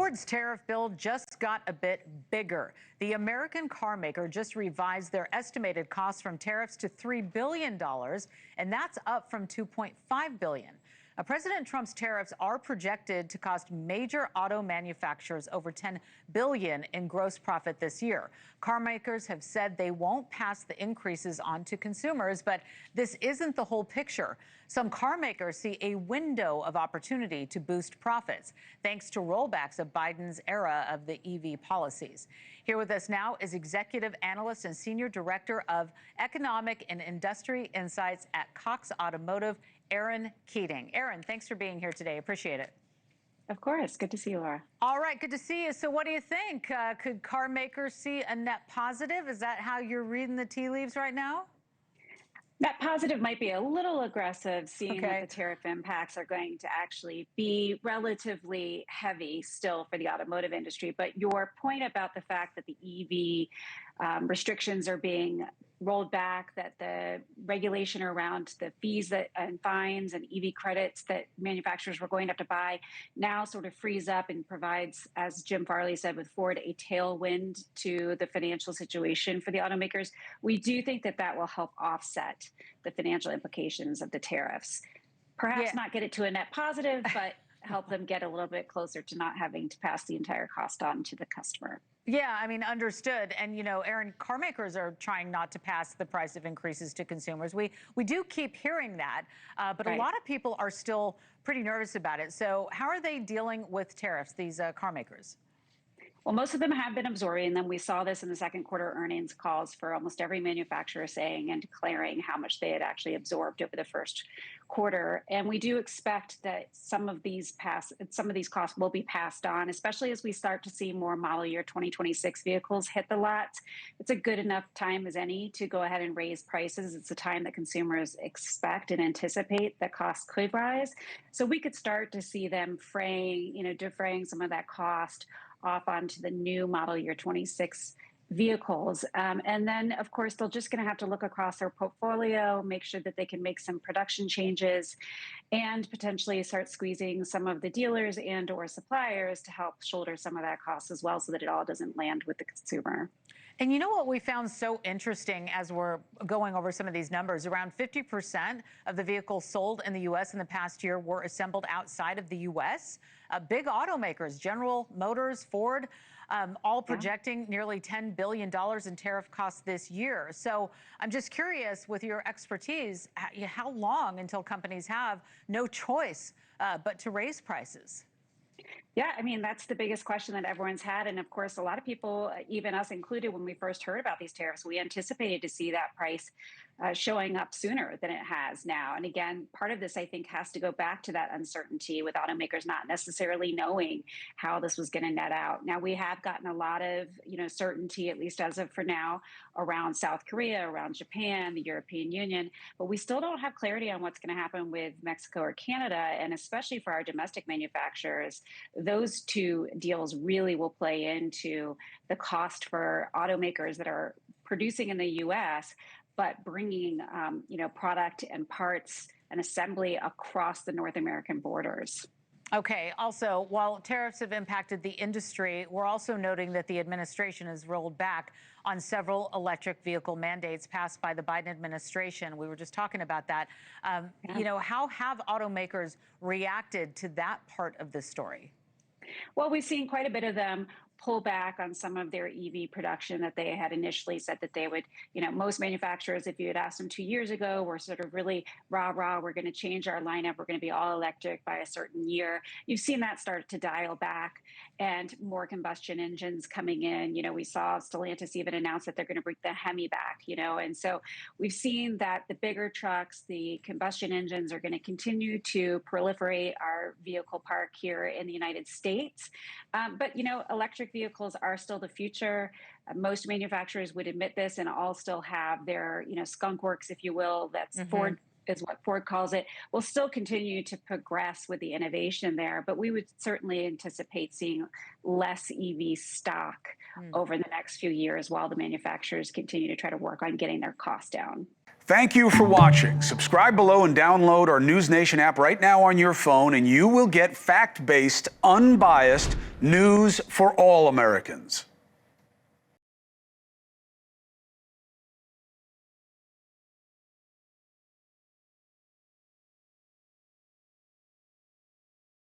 Ford's tariff bill just got a bit bigger. The American car maker just revised their estimated cost from tariffs to $3 billion, and that's up from $2.5 billion. President Trump's tariffs are projected to cost major auto manufacturers over $10 billion in gross profit this year. Car makers have said they won't pass the increases on to consumers, but this isn't the whole picture. Some car makers see a window of opportunity to boost profits, thanks to rollbacks of Biden's era of the EV policies. Here with us now is executive analyst and senior director of economic and industry insights at Cox Automotive, Erin Keating. Erin, thanks for being here today. Appreciate it. Of course. Good to see you, Laura. All right. Good to see you. So what do you think? Could car makers see a net positive? Is that how you're reading the tea leaves right now? Net positive might be a little aggressive, seeing that the tariff impacts are going to actually be relatively heavy still for the automotive industry. But your point about the fact that the EV restrictions are being rolled back, that the regulation around the fees and fines and EV credits that manufacturers were going to have to buy now sort of frees up and provides, as Jim Farley said with Ford, a tailwind to the financial situation for the automakers. We do think that that will help offset the financial implications of the tariffs. Perhaps not get it to a net positive, but help them get a little bit closer to not having to pass the entire cost on to the customer. Yeah, I mean, understood. And, you know, Erin, car makers are trying not to pass the price of increases to consumers. We do keep hearing that, but a lot of people are still pretty nervous about it. So how are they dealing with tariffs, these car makers? Well, most of them have been absorbing them. We saw this in the second quarter earnings calls for almost every manufacturer saying and declaring how much they had actually absorbed over the first quarter. And we do expect that some of these costs will be passed on, especially as we start to see more model year 2026 vehicles hit the lots. It's a good enough time as any to go ahead and raise prices. It's a time that consumers expect and anticipate that costs could rise. So we could start to see them defraying some of that cost off onto the new model year 26 vehicles. And then, of course, they're just going to have to look across their portfolio, make sure that they can make some production changes, and potentially start squeezing some of the dealers and or suppliers to help shoulder some of that cost as well, so that it all doesn't land with the consumer. And you know what we found so interesting as we're going over some of these numbers? Around 50% of the vehicles sold in the U.S. in the past year were assembled outside of the U.S. Big automakers, General Motors, Ford, all projecting nearly $10 billion in tariff costs this year. So I'm just curious, with your expertise, how long until companies have no choice but to raise prices? Yeah, I mean, that's the biggest question that everyone's had. And of course, a lot of people, even us included, when we first heard about these tariffs, we anticipated to see that price showing up sooner than it has now. And again, part of this, I think, has to go back to that uncertainty with automakers not necessarily knowing how this was going to net out. Now, we have gotten a lot of, certainty, at least as of for now, around South Korea, around Japan, the European Union, but we still don't have clarity on what's going to happen with Mexico or Canada. And especially for our domestic manufacturers, those two deals really will play into the cost for automakers that are producing in the U.S., but bringing, product and parts and assembly across the North American borders. Okay. Also, while tariffs have impacted the industry, we're also noting that the administration has rolled back on several electric vehicle mandates passed by the Biden administration. We were just talking about that. How have automakers reacted to that part of the story? Well, we've seen quite a bit of them pull back on some of their EV production that they had initially said that they would, most manufacturers, if you had asked them 2 years ago, were sort of really rah, we're going to change our lineup. We're going to be all electric by a certain year. You've seen that start to dial back and more combustion engines coming in. We saw Stellantis even announce that they're going to bring the Hemi back, and so we've seen that the bigger trucks, the combustion engines are going to continue to proliferate our vehicle park here in the United States. But, electric vehicles are still the future. Most manufacturers would admit this and all still have their, skunk works, if you will. That's Ford is what Ford calls it. Will still continue to progress with the innovation there, but we would certainly anticipate seeing less EV stock over the next few years while the manufacturers continue to try to work on getting their costs down. Thank you for watching. Subscribe below and download our NewsNation app right now on your phone, and you will get fact-based, unbiased, News for all Americans.